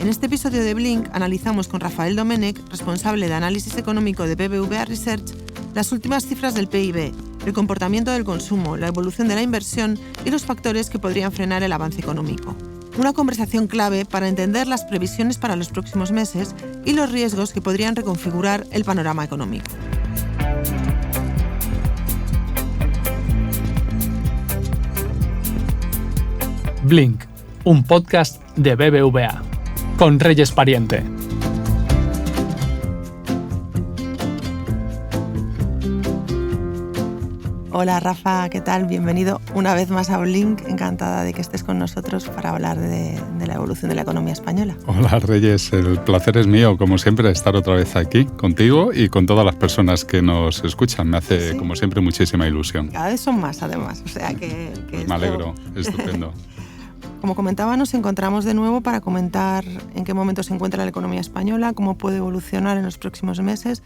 En este episodio de Blink analizamos con Rafael Domenech, responsable de análisis económico de BBVA Research, las últimas cifras del PIB, el comportamiento del consumo, la evolución de la inversión y los factores que podrían frenar el avance económico. Una conversación clave para entender las previsiones para los próximos meses y los riesgos que podrían reconfigurar el panorama económico. Blink, un podcast de BBVA, con Reyes Pariente. Hola Rafa, ¿qué tal? Bienvenido una vez más a Blink. Encantada de que estés con nosotros para hablar de la evolución de la economía española. Hola Reyes, el placer es mío, como siempre, estar otra vez aquí contigo y con todas las personas que nos escuchan. Me hace, como siempre, muchísima ilusión. Cada vez son más, además. O sea que Me alegro, estupendo. Como comentaba, nos encontramos de nuevo para comentar en qué momento se encuentra la economía española, cómo puede evolucionar en los próximos meses.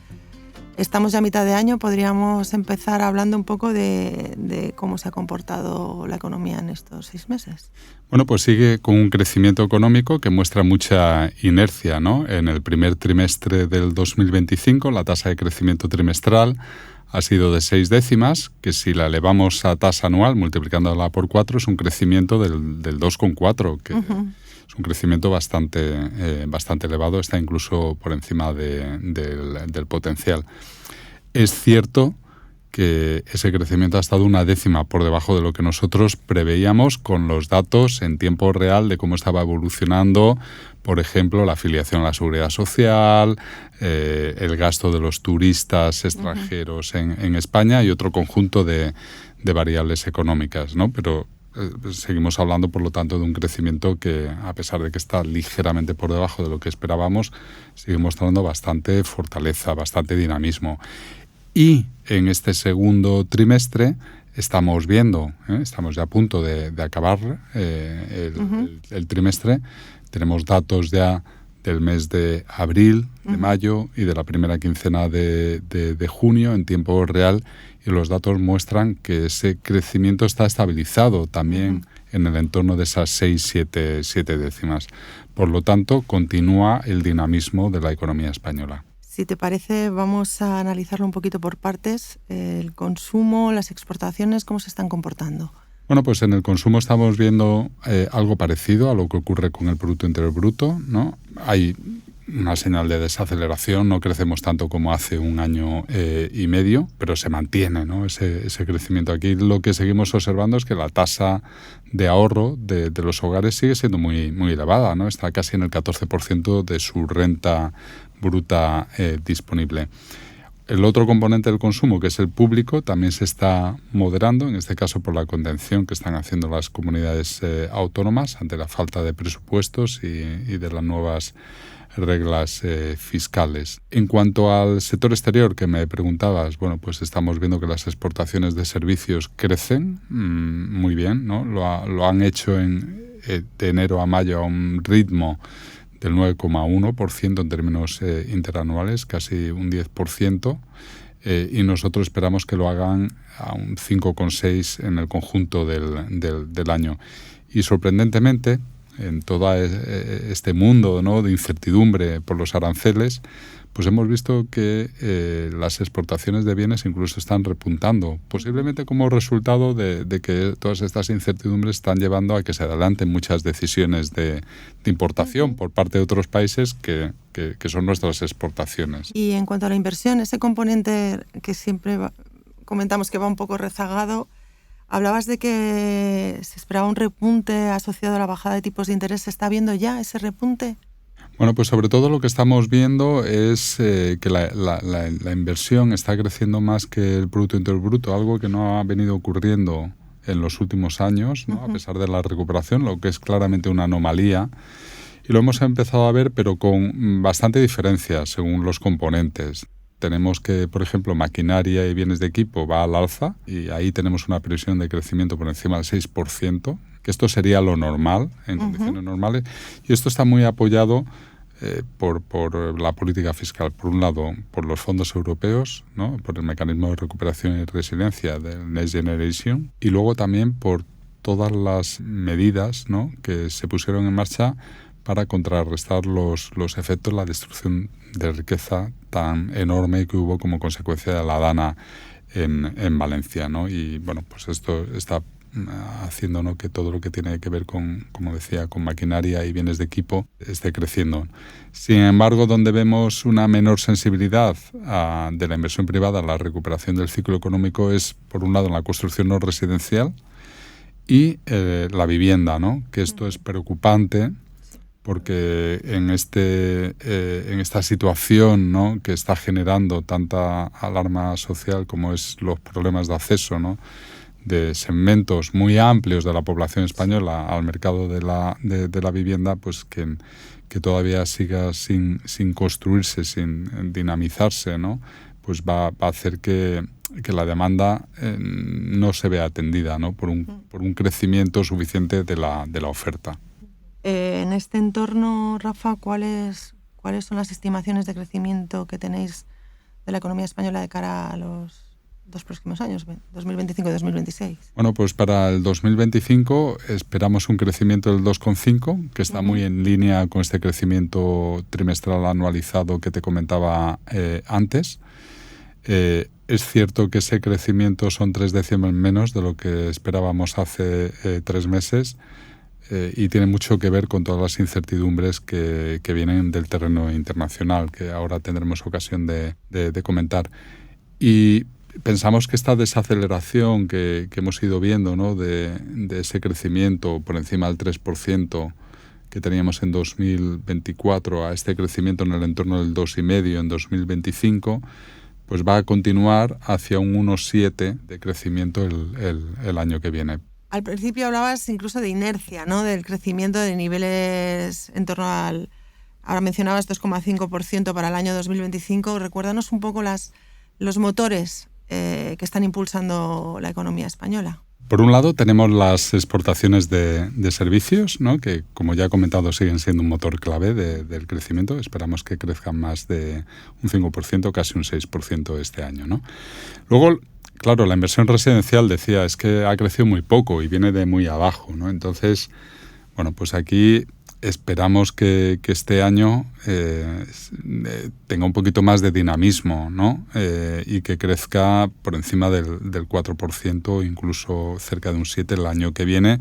Estamos ya a mitad de año, podríamos empezar hablando un poco de cómo se ha comportado la economía en estos 6 meses. Bueno, pues sigue con un crecimiento económico que muestra mucha inercia, ¿no? En el primer trimestre del 2025, la tasa de crecimiento trimestral ha sido de 6 décimas, que si la elevamos a tasa anual, multiplicándola por 4, es un crecimiento del 2,4, que es un crecimiento bastante elevado, está incluso por encima del potencial. Es cierto que ese crecimiento ha estado una décima por debajo de lo que nosotros preveíamos con los datos en tiempo real de cómo estaba evolucionando, por ejemplo, la afiliación a la Seguridad Social, el gasto de los turistas extranjeros en España y otro conjunto de variables económicas, ¿no? Pero seguimos hablando, por lo tanto, de un crecimiento que, a pesar de que está ligeramente por debajo de lo que esperábamos, sigue mostrando bastante fortaleza, bastante dinamismo. Y en este segundo trimestre estamos viendo, estamos ya a punto de acabar el trimestre, tenemos datos ya del mes de abril, de mayo y de la primera quincena de junio en tiempo real, y los datos muestran que ese crecimiento está estabilizado también en el entorno de esas 6-7 décimas. Por lo tanto, continúa el dinamismo de la economía española. Si te parece, vamos a analizarlo un poquito por partes. El consumo, las exportaciones, ¿cómo se están comportando? Bueno, pues en el consumo estamos viendo algo parecido a lo que ocurre con el Producto Interior Bruto, ¿no? Hay una señal de desaceleración, no crecemos tanto como hace un año y medio, pero se mantiene, ¿no? ese crecimiento. Aquí lo que seguimos observando es que la tasa de ahorro de los hogares sigue siendo muy elevada, ¿no? Está casi en el 14% de su renta bruta disponible. El otro componente del consumo, que es el público, también se está moderando, en este caso por la contención que están haciendo las comunidades autónomas ante la falta de presupuestos y de las nuevas reglas fiscales. En cuanto al sector exterior que me preguntabas, bueno, pues estamos viendo que las exportaciones de servicios crecen muy bien, ¿no? Lo han hecho de enero a mayo a un ritmo del 9,1% en términos interanuales, casi un 10%, y nosotros esperamos que lo hagan a un 5,6% en el conjunto del año. Y sorprendentemente, en todo este mundo, ¿no?, de incertidumbre por los aranceles, pues hemos visto que las exportaciones de bienes incluso están repuntando, posiblemente como resultado de que todas estas incertidumbres están llevando a que se adelanten muchas decisiones de importación por parte de otros países que son nuestras exportaciones. Y en cuanto a la inversión, ese componente que siempre comentamos que va un poco rezagado, hablabas de que se esperaba un repunte asociado a la bajada de tipos de interés. ¿Se está viendo ya ese repunte? Bueno, pues sobre todo lo que estamos viendo es que la inversión está creciendo más que el Producto Interior Bruto, algo que no ha venido ocurriendo en los últimos años, ¿no? A pesar de la recuperación, lo que es claramente una anomalía. Y lo hemos empezado a ver, pero con bastante diferencia según los componentes. Tenemos que, por ejemplo, maquinaria y bienes de equipo va al alza y ahí tenemos una previsión de crecimiento por encima del 6%, que esto sería lo normal, en condiciones normales. Y esto está muy apoyado por la política fiscal. Por un lado, por los fondos europeos, ¿no?, por el mecanismo de recuperación y resiliencia del Next Generation, y luego también por todas las medidas, ¿no?, que se pusieron en marcha para contrarrestar los efectos de la destrucción de riqueza tan enorme que hubo como consecuencia de la Dana en Valencia, ¿no? Y bueno, pues esto está haciendo, ¿no?, que todo lo que tiene que ver con, como decía, con maquinaria y bienes de equipo esté creciendo. Sin embargo, donde vemos una menor sensibilidad de la inversión privada a la recuperación del ciclo económico es, por un lado, en la construcción no residencial y la vivienda, ¿no? Que esto es preocupante porque en esta situación, ¿no?, que está generando tanta alarma social como es los problemas de acceso, ¿no?, de segmentos muy amplios de la población española al mercado de la vivienda, pues que todavía siga sin construirse, sin dinamizarse, ¿no?, pues va a hacer que la demanda no se vea atendida, ¿no?, por un crecimiento suficiente de la oferta. En este entorno, Rafa, ¿cuáles son las estimaciones de crecimiento que tenéis de la economía española de cara a los 2 próximos años, 2025 y 2026? Bueno, pues para el 2025 esperamos un crecimiento del 2,5, que está muy en línea con este crecimiento trimestral anualizado que te comentaba antes. Es cierto que ese crecimiento son 3 décimas menos de lo que esperábamos hace 3 meses y tiene mucho que ver con todas las incertidumbres que vienen del terreno internacional, que ahora tendremos ocasión de comentar. Y pensamos que esta desaceleración que hemos ido viendo, ¿no?, de ese crecimiento por encima del 3% que teníamos en 2024 a este crecimiento en el entorno del 2,5% en 2025, pues va a continuar hacia un 1,7% de crecimiento el año que viene. Al principio hablabas incluso de inercia, ¿no?, del crecimiento de niveles en torno al... Ahora mencionabas 2,5% para el año 2025. Recuérdanos un poco los motores que están impulsando la economía española. Por un lado tenemos las exportaciones de servicios, ¿no?, que, como ya he comentado, siguen siendo un motor clave del crecimiento. Esperamos que crezcan más de un 5%, casi un 6% este año, ¿no? Luego, claro, la inversión residencial, decía, es que ha crecido muy poco y viene de muy abajo, ¿no? Entonces, bueno, pues aquí esperamos que este año tenga un poquito más de dinamismo, ¿no? Y que crezca por encima del 4%, incluso cerca de un 7% el año que viene,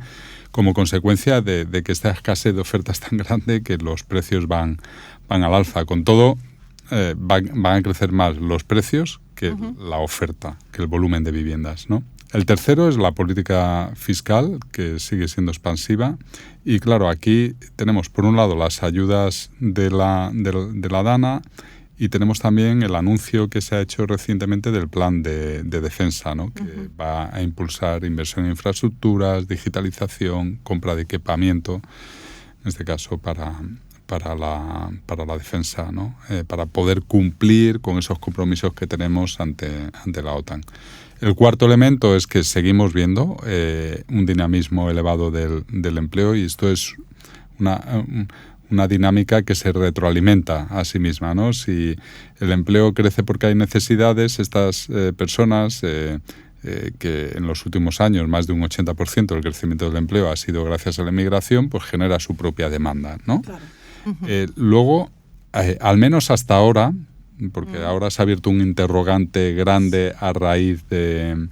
como consecuencia de que esta escasez de oferta es tan grande que los precios van al alza. Con todo, van a crecer más los precios que la oferta, que el volumen de viviendas, ¿no? El tercero es la política fiscal, que sigue siendo expansiva. Y claro, aquí tenemos por un lado las ayudas de la Dana y tenemos también el anuncio que se ha hecho recientemente del plan de defensa, ¿no?, que va a impulsar inversión en infraestructuras, digitalización, compra de equipamiento, en este caso para la defensa, ¿no?, para poder cumplir con esos compromisos que tenemos ante la OTAN. El cuarto elemento es que seguimos viendo un dinamismo elevado del empleo, y esto es una dinámica que se retroalimenta a sí misma, ¿no? Si el empleo crece porque hay necesidades, estas personas que en los últimos años más de un 80% del crecimiento del empleo ha sido gracias a la inmigración, pues genera su propia demanda, ¿no? Claro. Luego, al menos hasta ahora, porque ahora se ha abierto un interrogante grande a raíz de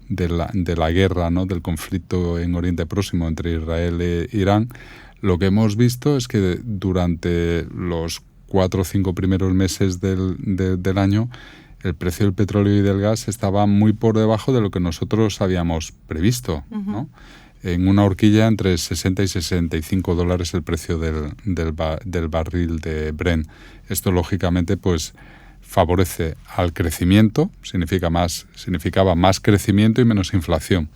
la guerra, ¿no?, del conflicto en Oriente Próximo entre Israel e Irán, lo que hemos visto es que durante los 4 o 5 primeros meses del año el precio del petróleo y del gas estaba muy por debajo de lo que nosotros habíamos previsto, ¿no? En una horquilla entre $60 y $65 el precio del barril de Brent. Esto, lógicamente, pues favorece al crecimiento, significaba más crecimiento y menos inflación.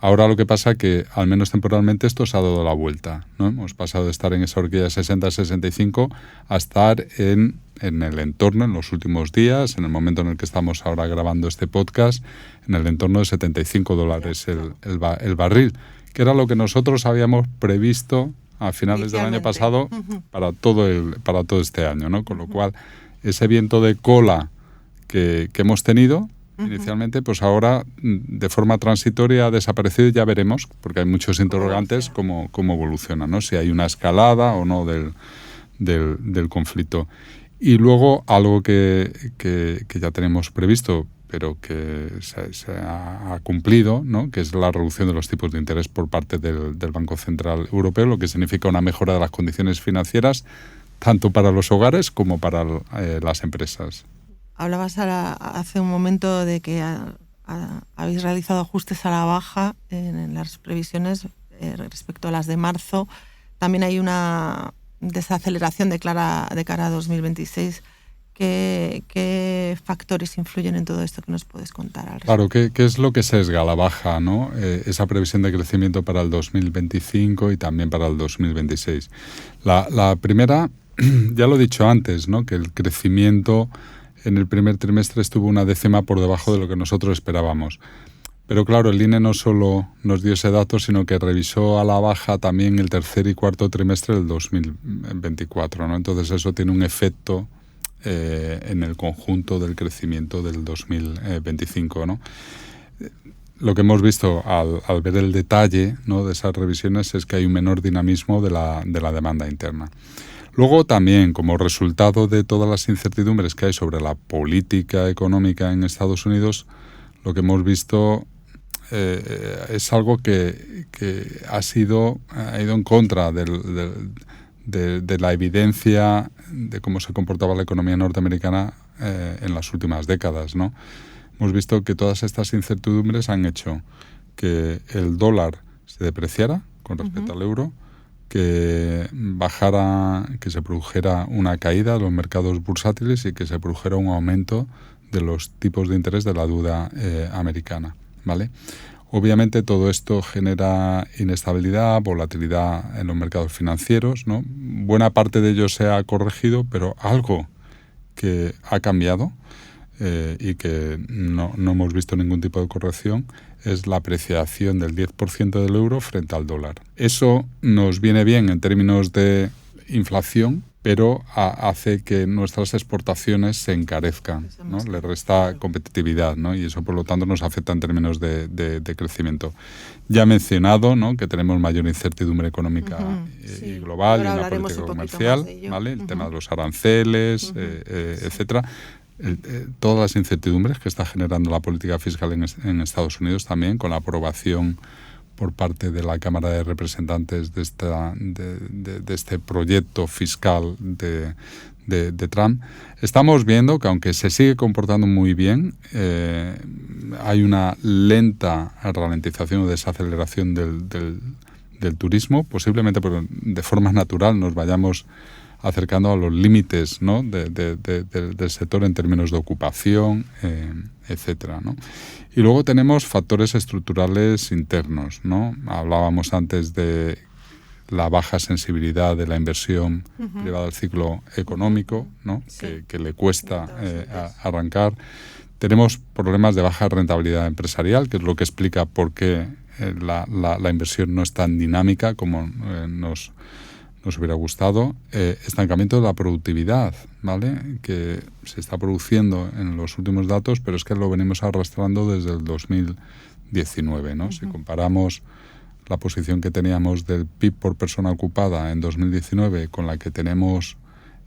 Ahora lo que pasa es que, al menos temporalmente, esto se ha dado la vuelta, ¿no? Hemos pasado de estar en esa horquilla de 60-65 a estar en el entorno, en los últimos días, en el momento en el que estamos ahora grabando este podcast, en el entorno de $75 el barril, que era lo que nosotros habíamos previsto a finales del año pasado para todo este año, ¿no? Con lo cual, ese viento de cola que hemos tenido inicialmente, pues ahora de forma transitoria ha desaparecido y ya veremos, porque hay muchos interrogantes cómo evoluciona, ¿no? Si hay una escalada o no del conflicto. Y luego algo que ya tenemos previsto, pero que se ha cumplido, ¿no? Que es la reducción de los tipos de interés por parte del Banco Central Europeo, lo que significa una mejora de las condiciones financieras tanto para los hogares como para las empresas. Hablabas hace un momento de que habéis realizado ajustes a la baja en las previsiones respecto a las de marzo. También hay una desaceleración de cara a 2026. ¿Qué factores influyen en todo esto que nos puedes contar al respecto? Claro, ¿qué es lo que sesga la baja, ¿no? Esa previsión de crecimiento para el 2025 y también para el 2026. La primera, ya lo he dicho antes, ¿no? Que el crecimiento en el primer trimestre estuvo una décima por debajo de lo que nosotros esperábamos. Pero claro, el INE no solo nos dio ese dato, sino que revisó a la baja también el tercer y cuarto trimestre del 2024, ¿no? Entonces eso tiene un efecto en el conjunto del crecimiento del 2025, ¿no? Lo que hemos visto al ver el detalle, ¿no? de esas revisiones es que hay un menor dinamismo de la demanda interna. Luego también, como resultado de todas las incertidumbres que hay sobre la política económica en Estados Unidos, lo que hemos visto es algo que ha ido en contra de la evidencia de cómo se comportaba la economía norteamericana en las últimas décadas, ¿no? Hemos visto que todas estas incertidumbres han hecho que el dólar se depreciara con respecto al euro, que se produjera una caída de los mercados bursátiles y que se produjera un aumento de los tipos de interés de la deuda americana, ¿vale? Obviamente todo esto genera inestabilidad, volatilidad en los mercados financieros, ¿no? Buena parte de ello se ha corregido, pero algo que ha cambiado y que no hemos visto ningún tipo de corrección es la apreciación del 10% del euro frente al dólar. Eso nos viene bien en términos de inflación, pero hace que nuestras exportaciones se encarezcan, ¿no? Le resta competitividad, ¿no? Y eso, por lo tanto, nos afecta en términos de crecimiento. Ya he mencionado, ¿no? que tenemos mayor incertidumbre económica y global y en la política comercial, ¿vale? El tema de los aranceles, etcétera. Todas las incertidumbres que está generando la política fiscal en Estados Unidos también, con la aprobación por parte de la Cámara de Representantes de este proyecto fiscal de Trump. Estamos viendo que aunque se sigue comportando muy bien, hay una lenta ralentización o desaceleración del turismo, posiblemente porque de forma natural nos vayamos acercando a los límites, ¿no? del sector en términos de ocupación, etcétera, ¿no? Y luego tenemos factores estructurales internos, ¿no? Hablábamos antes de la baja sensibilidad de la inversión privada al ciclo económico, ¿no? Sí. que le cuesta arrancar. Tenemos problemas de baja rentabilidad empresarial, que es lo que explica por qué la inversión no es tan dinámica como nos hubiera gustado. Estancamiento de la productividad, ¿vale? Que se está produciendo en los últimos datos, pero es que lo venimos arrastrando desde el 2019, ¿no? Si comparamos la posición que teníamos del PIB por persona ocupada en 2019 con la que tenemos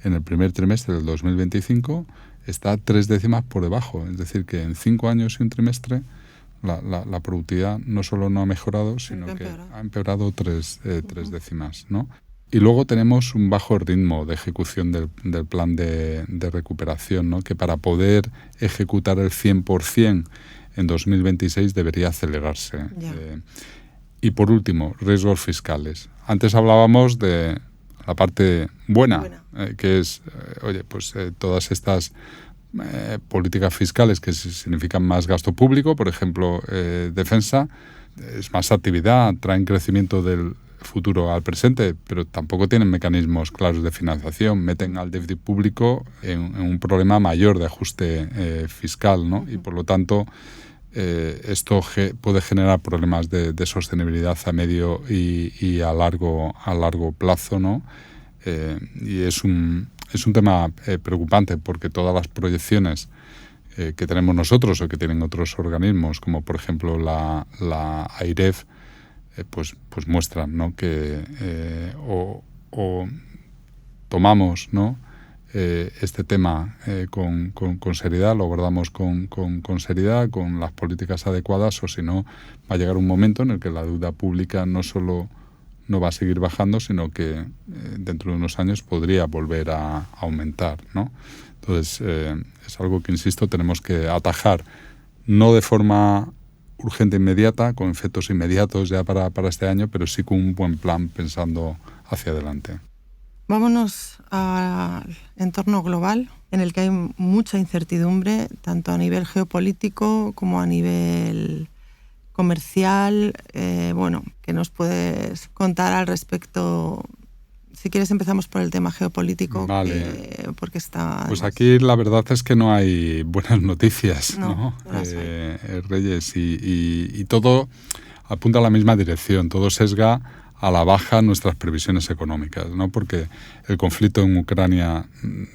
en el primer trimestre del 2025, está 3 décimas por debajo. Es decir, que en 5 años y un trimestre la productividad no solo no ha mejorado, sino que ha empeorado 3 décimas, ¿no? Y luego tenemos un bajo ritmo de ejecución del plan de recuperación, ¿no? Que para poder ejecutar el 100% en 2026 debería acelerarse. Y por último, riesgos fiscales. Antes hablábamos de la parte buena. Que es, todas estas políticas fiscales que significan más gasto público, por ejemplo, defensa, es más actividad, traen crecimiento del futuro al presente, pero tampoco tienen mecanismos claros de financiación, meten al déficit público en un problema mayor de ajuste fiscal, ¿no? Y por lo tanto esto puede generar problemas de sostenibilidad a medio y a largo plazo, ¿no? Y es un tema preocupante porque todas las proyecciones que tenemos nosotros o que tienen otros organismos, como por ejemplo la AIREF, pues muestran, ¿no?, que o tomamos, ¿no?, este tema con seriedad, lo abordamos con seriedad, con las políticas adecuadas, o si no, va a llegar un momento en el que la deuda pública no solo no va a seguir bajando, sino que dentro de unos años podría volver a aumentar, ¿no? Entonces, es algo que, insisto, tenemos que atajar, no de forma urgente e inmediata, con efectos inmediatos ya para este año, pero sí con un buen plan pensando hacia adelante. Vámonos al entorno global, en el que hay mucha incertidumbre, tanto a nivel geopolítico como a nivel comercial. ¿Qué nos puedes contar al respecto? Si quieres empezamos por el tema geopolítico. Vale. Porque está... Pues aquí la verdad es que no hay buenas noticias, ¿no? Reyes, y todo apunta a la misma dirección, todo sesga a la baja nuestras previsiones económicas, ¿no? Porque el conflicto en Ucrania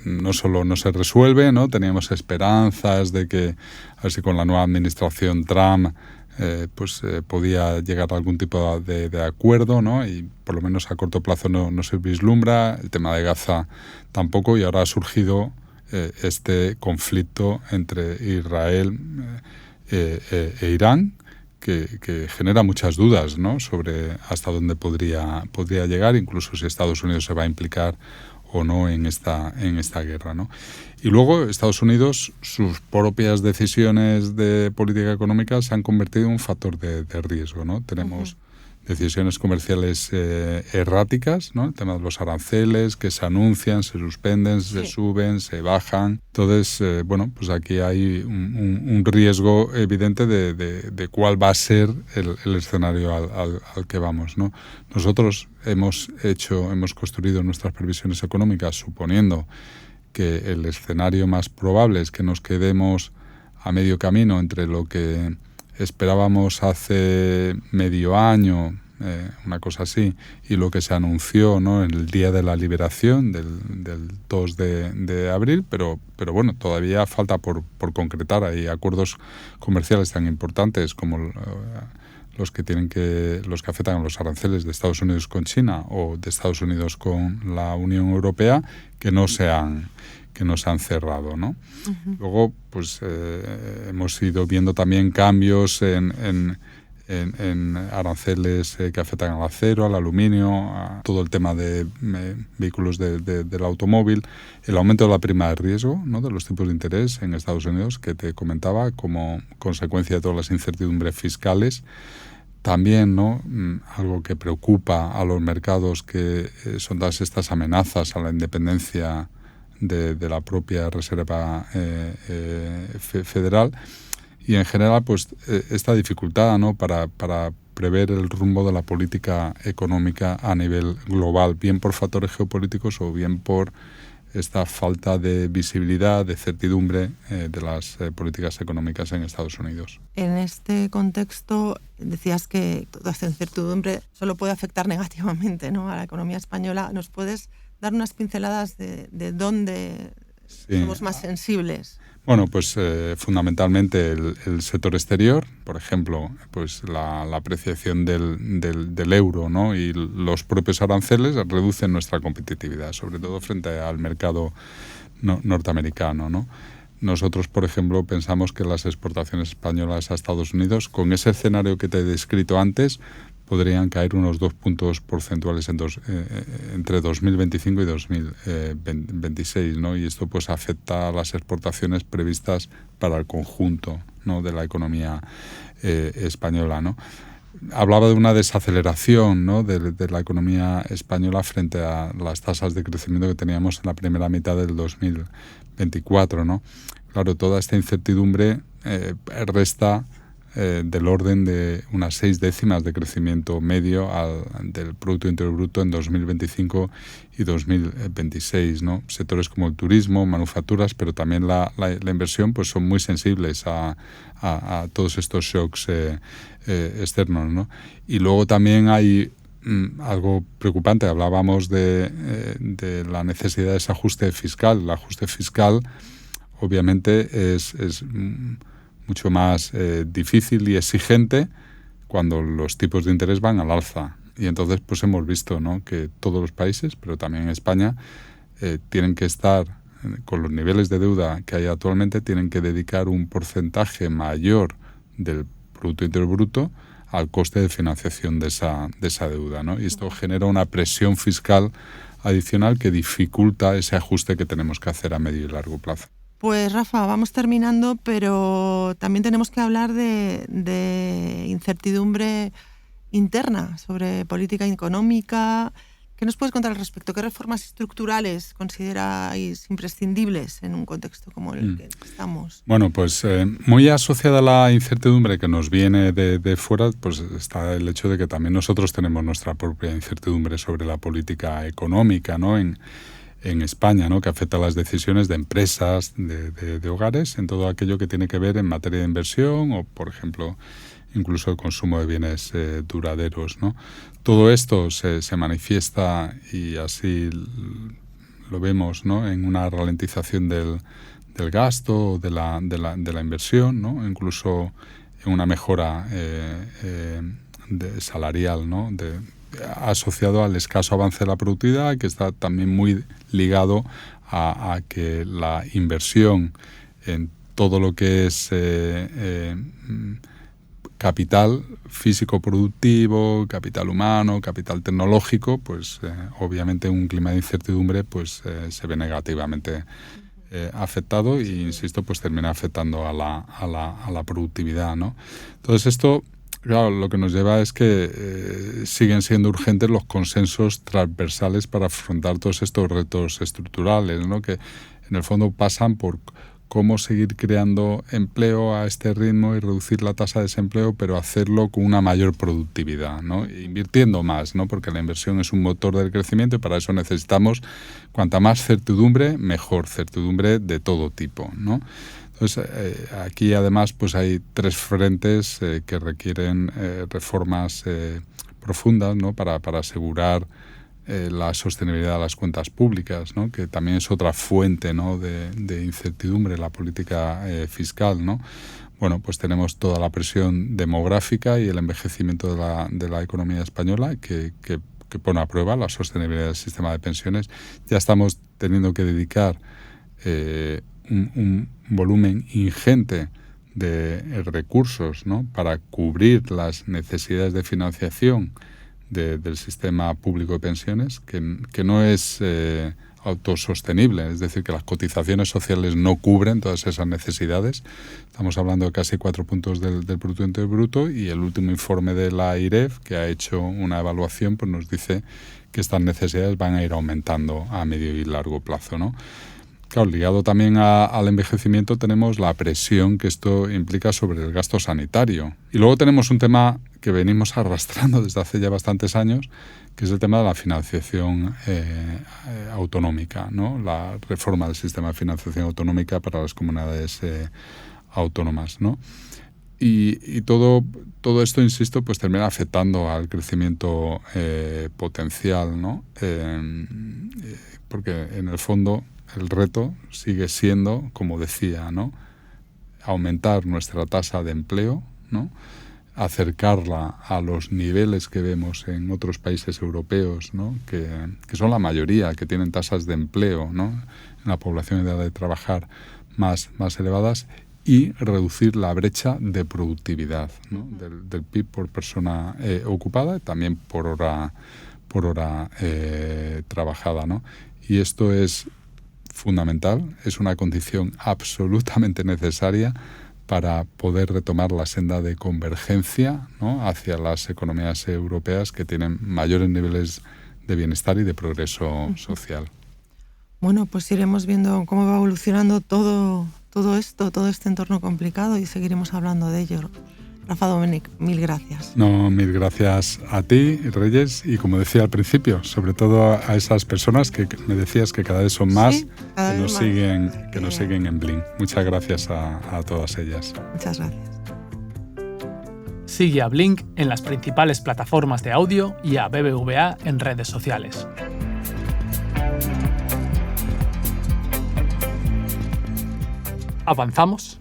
no solo no se resuelve, ¿no? Teníamos esperanzas de que, a ver si con la nueva administración Trump podía llegar a algún tipo de acuerdo, ¿no? Y por lo menos a corto plazo no se vislumbra. El tema de Gaza tampoco, y ahora ha surgido este conflicto entre Israel e Irán, que genera muchas dudas, ¿no?, sobre hasta dónde podría llegar, incluso si Estados Unidos se va a implicar o no en esta guerra, ¿no? Y luego Estados Unidos, sus propias decisiones de política económica se han convertido en un factor de riesgo, ¿no? Tenemos decisiones comerciales erráticas, ¿no? El tema de los aranceles que se anuncian, se suspenden, se suben, se bajan. Entonces, pues aquí hay un riesgo evidente de cuál va a ser el escenario al que vamos, ¿no? Nosotros hemos construido nuestras previsiones económicas suponiendo que el escenario más probable es que nos quedemos a medio camino entre lo que esperábamos hace medio año, una cosa así, y lo que se anunció, ¿no?, en el día de la liberación del 2 de abril, pero bueno, todavía falta por concretar. Hay acuerdos comerciales tan importantes como los que afectan a los aranceles de Estados Unidos con China o de Estados Unidos con la Unión Europea que no se han cerrado, ¿no? Luego, pues hemos ido viendo también cambios en aranceles que afectan al acero, al aluminio, a todo el tema de vehículos del automóvil, el aumento de la prima de riesgo, ¿no?, de los tipos de interés en Estados Unidos, que te comentaba, como consecuencia de todas las incertidumbres fiscales. También, ¿no?, algo que preocupa a los mercados, que son todas estas amenazas a la independencia de la propia Reserva Federal, y en general pues esta dificultad, ¿no?, para prever el rumbo de la política económica a nivel global, bien por factores geopolíticos o bien por esta falta de visibilidad, de certidumbre de las políticas económicas en Estados Unidos. En este contexto decías que toda esta incertidumbre solo puede afectar negativamente, ¿no?, a la economía española. ¿Nos puedes dar unas pinceladas de dónde somos más sensibles? Bueno, pues fundamentalmente el sector exterior, por ejemplo, pues la apreciación del euro, ¿no?, y los propios aranceles reducen nuestra competitividad, sobre todo frente al mercado norteamericano, ¿no? Nosotros, por ejemplo, pensamos que las exportaciones españolas a Estados Unidos, con ese escenario que te he descrito antes, podrían caer unos 2 puntos porcentuales entre 2025 y 2026, ¿no? Y esto pues afecta a las exportaciones previstas para el conjunto, ¿no?, de la economía española, ¿no? Hablaba de una desaceleración, ¿no?, de la economía española frente a las tasas de crecimiento que teníamos en la primera mitad del 2024, ¿no? Claro, toda esta incertidumbre resta del orden de unas 6 décimas de crecimiento medio del Producto Interior Bruto en 2025 y 2026, ¿no? Sectores como el turismo, manufacturas, pero también la inversión, pues son muy sensibles a todos estos shocks externos, ¿no? Y luego también hay algo preocupante. Hablábamos de la necesidad de ese ajuste fiscal. El ajuste fiscal obviamente es mucho más difícil y exigente cuando los tipos de interés van al alza. Y entonces pues hemos visto, ¿no?, que todos los países, pero también España, tienen que estar con los niveles de deuda que hay actualmente, tienen que dedicar un porcentaje mayor del Producto Interior Bruto al coste de financiación de esa deuda, ¿no? Y esto genera una presión fiscal adicional que dificulta ese ajuste que tenemos que hacer a medio y largo plazo. Pues Rafa, vamos terminando, pero también tenemos que hablar de incertidumbre interna sobre política económica. ¿Qué nos puedes contar al respecto? ¿Qué reformas estructurales consideráis imprescindibles en un contexto como el que estamos? Bueno, pues muy asociada a la incertidumbre que nos viene de fuera, pues está el hecho de que también nosotros tenemos nuestra propia incertidumbre sobre la política económica, ¿no?, en España, ¿no?, que afecta a las decisiones de empresas, de hogares, en todo aquello que tiene que ver en materia de inversión o, por ejemplo, incluso el consumo de bienes duraderos, ¿no? Todo esto se manifiesta, y así lo vemos, ¿no?, en una ralentización del gasto, de la inversión, ¿no?, incluso en una mejora salarial, ¿no?, asociado al escaso avance de la productividad, que está también muy ligado a que la inversión en todo lo que es capital físico productivo, capital humano, capital tecnológico, pues obviamente un clima de incertidumbre pues se ve negativamente afectado, y insisto, pues termina afectando a la productividad, ¿no? Entonces esto, claro, lo que nos lleva es que siguen siendo urgentes los consensos transversales para afrontar todos estos retos estructurales, ¿no?, que en el fondo pasan por cómo seguir creando empleo a este ritmo y reducir la tasa de desempleo, pero hacerlo con una mayor productividad, ¿no?, invirtiendo más, ¿no?, porque la inversión es un motor del crecimiento, y para eso necesitamos cuanta más certidumbre, mejor, certidumbre de todo tipo, ¿no? Entonces, aquí además pues hay tres frentes que requieren reformas profundas, ¿no?, para asegurar la sostenibilidad de las cuentas públicas, ¿no?, que también es otra fuente, ¿no?, de incertidumbre, la política fiscal, ¿no? Bueno, pues tenemos toda la presión demográfica y el envejecimiento de la economía española que pone a prueba la sostenibilidad del sistema de pensiones. Ya estamos teniendo que dedicar un volumen ingente de recursos, ¿no?, para cubrir las necesidades de financiación del sistema público de pensiones, que no es autosostenible, es decir, que las cotizaciones sociales no cubren todas esas necesidades. Estamos hablando de casi 4 puntos del Producto Interior Bruto, y el último informe de la IREF, que ha hecho una evaluación, pues nos dice que estas necesidades van a ir aumentando a medio y largo plazo, ¿no? Claro, ligado también al envejecimiento tenemos la presión que esto implica sobre el gasto sanitario. Y luego tenemos un tema que venimos arrastrando desde hace ya bastantes años, que es el tema de la financiación autonómica, ¿no?, la reforma del sistema de financiación autonómica para las comunidades autónomas, ¿no? Y todo esto, insisto, pues termina afectando al crecimiento potencial, ¿no? Porque en el fondo el reto sigue siendo, como decía, ¿no?, aumentar nuestra tasa de empleo, ¿no?, acercarla a los niveles que vemos en otros países europeos, ¿no?, que son la mayoría, que tienen tasas de empleo, ¿no?, en la población en edad de trabajar más elevadas, y reducir la brecha de productividad, ¿no?, del PIB por persona ocupada, también por hora trabajada, ¿no? Y esto es fundamental, es una condición absolutamente necesaria para poder retomar la senda de convergencia, ¿no?, hacia las economías europeas que tienen mayores niveles de bienestar y de progreso social. Bueno, pues iremos viendo cómo va evolucionando todo este entorno complicado, y seguiremos hablando de ello. Rafa Domènech, mil gracias. No, mil gracias a ti, Reyes, y como decía al principio, sobre todo a esas personas que me decías que cada vez son más, sí, que nos siguen en Blink. Muchas gracias a todas ellas. Muchas gracias. Sigue a Blink en las principales plataformas de audio y a BBVA en redes sociales. ¿Avanzamos?